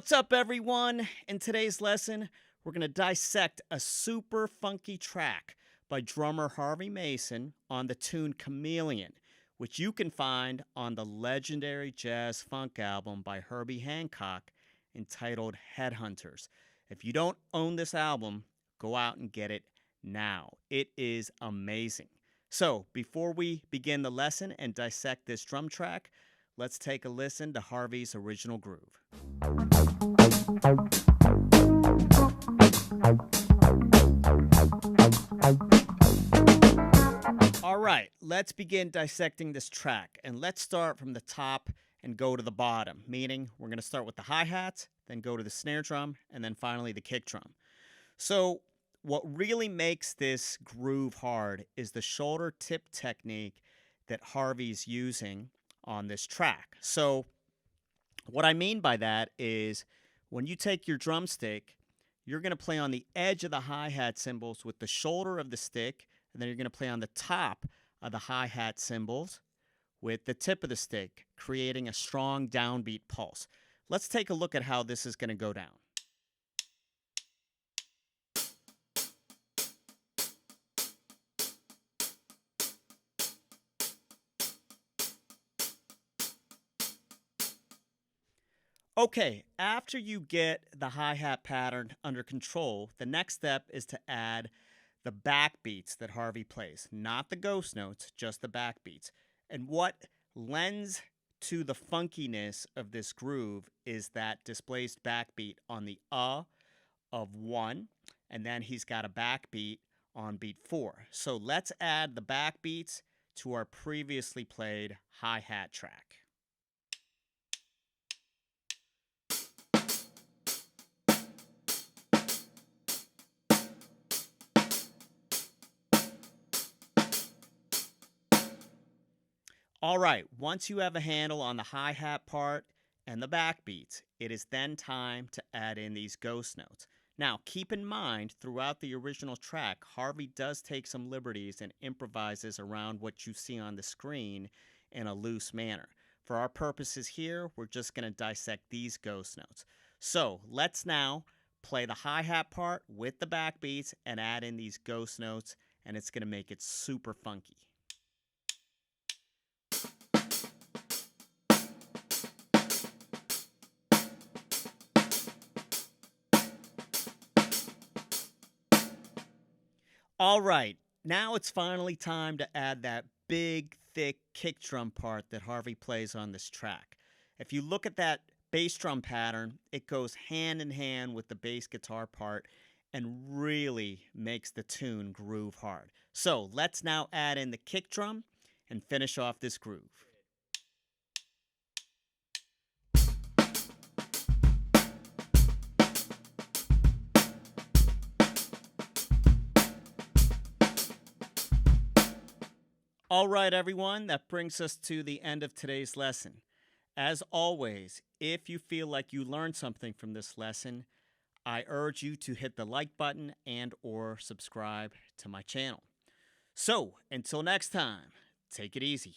What's up, everyone? In today's lesson, we're going to dissect a super funky track by drummer Harvey Mason on the tune Chameleon, which you can find on the legendary jazz funk album by Herbie Hancock entitled Headhunters. If you don't own this album, go out and get it now. It is amazing. So, before we begin the lesson and dissect this drum track, let's take a listen to Harvey's original groove. All right, let's begin dissecting this track, and let's start from the top and go to the bottom, meaning we're going to start with the hi-hats, then go to the snare drum, and then finally the kick drum. So what really makes this groove hard is the shoulder tip technique that Harvey's using on this track. So what I mean by that is when you take your drumstick, you're going to play on the edge of the hi-hat cymbals with the shoulder of the stick, and then you're going to play on the top of the hi-hat cymbals with the tip of the stick, creating a strong downbeat pulse. Let's take a look at how this is going to go down. Okay, after you get the hi-hat pattern under control, the next step is to add the backbeats that Harvey plays. Not the ghost notes, just the backbeats. And what lends to the funkiness of this groove is that displaced backbeat on the of 1, and then he's got a backbeat on beat 4. So let's add the backbeats to our previously played hi-hat track. All right, once you have a handle on the hi-hat part and the backbeats, it is then time to add in these ghost notes. Now, keep in mind, throughout the original track, Harvey does take some liberties and improvises around what you see on the screen in a loose manner. For our purposes here, we're just going to dissect these ghost notes. So, let's now play the hi-hat part with the backbeats and add in these ghost notes, and it's going to make it super funky. All right, now it's finally time to add that big, thick kick drum part that Harvey plays on this track. If you look at that bass drum pattern, it goes hand in hand with the bass guitar part and really makes the tune groove hard. So let's now add in the kick drum and finish off this groove. All right, everyone, that brings us to the end of today's lesson. As always, if you feel like you learned something from this lesson, I urge you to hit the like button and/or subscribe to my channel. So, until next time, take it easy.